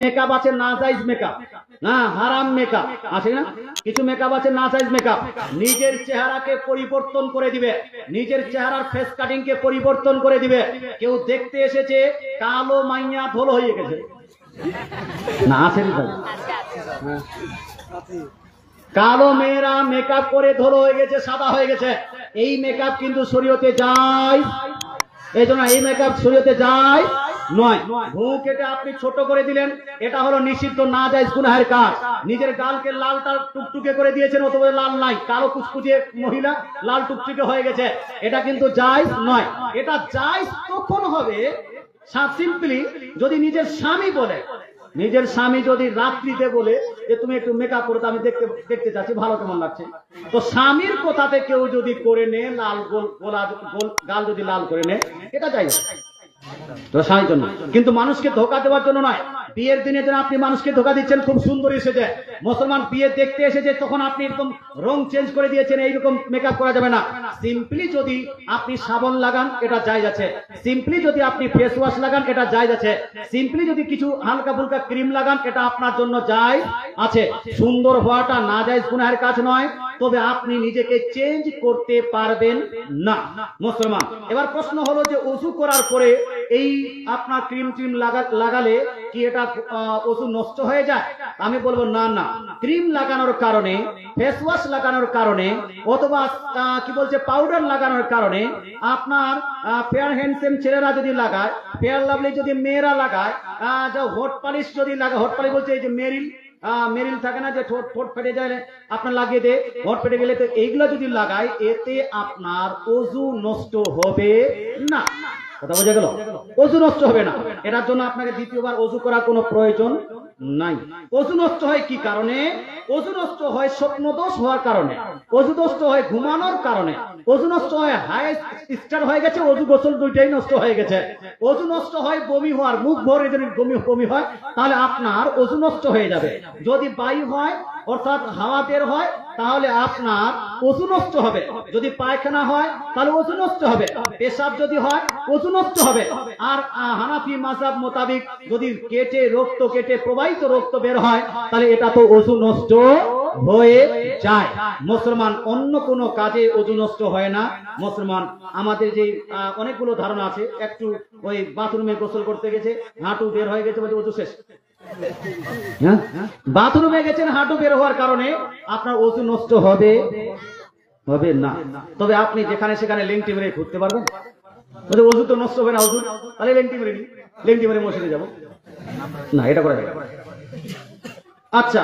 Makeup আছে নাজায়েজ makeup, না হারাম মেকআপ আছে না, কিছু মেকআপ আছে নাজায়েজ মেকআপ। নিজের চেহারাকে পরিবর্তন করে দিবে, নিজের চেহারার ফেস কাটিং কে পরিবর্তন করে দিবে। কেউ দেখতে এসেছে কালো মাইয়া ধোল হয়ে গেছে, না আছে ভাই, কালো মেয়েরা মেকআপ করে ধোল হয়ে গেছে, সাদা হয়ে গেছে। এই মেকআপ কিন্তু শরীয়তে যায়, এই জন্য এই মেকআপ শরীয়তে যায় নয়। ভুঁ কেটে আপনি ছোট করে দিলেন, এটা হলো নিষিদ্ধ নাজায়েজ গুনাহের কাজ। নিজের গালকে লালটা টুকটুকে করে দিয়েছেন, অথবা লাল নাই, কালো কুচকুচে মহিলা লাল টুকটুকে হয়ে গেছে, এটা কিন্তু জায়েজ নয়। এটা জায়েজ তখন হবে সিম্পলি যদি নিজের স্বামী বলে, নিজের স্বামী যদি রাত্রিতে বলে যে তুমি একটু মেকআপ করো, আমি দেখতে চাচ্ছি ভালো কেমন লাগছে, তো স্বামীর কথাতে কেউ যদি করে নে, লাল গাল যদি লাল করে নে, এটা জায়েজ তো স্বামীর জন্য, কিন্তু মানুষকে ধোকা দেওয়ার জন্য নয়। বিয়ের দিনে যেন আপনি মানুষকে ধোকা দিচ্ছেন, খুব সুন্দর এসেছে, মুসলমান বিয়ে দেখতে এসেছে, তখন আপনি এরকম রং চেঞ্জ করে দিয়েছেন, এইরকম মেকআপ করা যাবে না। সিম্পলি যদি আপনি সাবান লাগান, এটা জায়েজ আছে। সিম্পলি যদি আপনি ফেস ওয়াশ লাগান, এটা জায়েজ আছে। সিম্পলি যদি কিছু হালকা ফুলকা ক্রিম লাগান, এটা আপনার জন্য জায়েজ আছে। সুন্দর হওয়াটা নাজায়েজ গুনাহের কাজ নয়, তবে আপনি নিজেকে চেঞ্জ করতে পারবেন না মুসলমান। এবার প্রশ্ন হলো যে ওযু করার পরে এই আপনার ক্রিম ট্রিম লাগালে কি এটা ওযু নষ্ট হয়ে যায়? আমি বলবো না না, ক্রিম লাগানোর কারণে, ফেস ওয়াশ লাগানোর কারণে, অথবা কি বলছে পাউডার লাগানোর কারণে আপনার ফেয়ার হ্যান্ডসাম ছেলেরা যদি লাগায়, ফেয়ার লাভলি যদি মেয়েরা লাগায়, হোট পালিশ যদি লাগায়, হোট পালিশ বলছে এই যে মেরিল থাকে না, যে ঠোঁট ফেটে যায় আপনার লাগিয়ে দেয়, ঠোঁট ফেটে গেলে, তো এইগুলো যদি লাগায়, এতে আপনার ওযু নষ্ট হবে না। কথা বোঝা গেল? ওযু নষ্ট হবে না, এটার জন্য আপনাকে দ্বিতীয়বার ওযু করার কোনো প্রয়োজন নাই। ওযু নষ্ট হয় কি কারণে? ওযু নষ্ট হয় স্বপ্নদোষ হওয়ার কারণে, ওযু নষ্ট হয় ঘুমানোর কারণে, ওযু নষ্ট হয় হাই স্টার হয়ে গেছে, ওযু গোসল দুইটাই নষ্ট হয়ে গেছে, ওযু নষ্ট হয় বমি হওয়ার, মুখ ভরে যদি বমি হয়, তাহলে আপনার ওযু নষ্ট হয়ে যাবে। যদি বায়ু হয় অর্থাৎ হাওয়া বের হয়, তাহলে আপনার ওযু নষ্ট হবে। যদি পায়খানা হয় তাহলে ওযু নষ্ট হবে, পেশাব যদি হয় ওযু নষ্ট হবে। আর হানাফি মাযহাব মোতাবেক যদি রক্ত কেটে প্রবাহিত রক্ত বের হয়, তাহলে এটা তো ওযু নষ্ট হয়ে যায়। মুসলমান অন্য কোনো কাজে ওযু নষ্ট হয় না। মুসলমান আমাদের যে অনেকগুলো ধারণা আছে, একটু ওই বাথরুমে গোসল করতে গেছে, হাঁটু বের হয়ে গেছে, ওযু শেষ, বাথরুমে গেছেন, হাঁটু বের হওয়ার কারণে আপনার ওযু নষ্ট হবে না। তবে আপনি যেখানে সেখানে লেংটি মেরে ঘুরতে পারবেন, ওযু তো নষ্ট হবে না, ওযু তাহলে লেংটি মেরে মসজিদে যাবো না, এটা করা যাবে। আচ্ছা।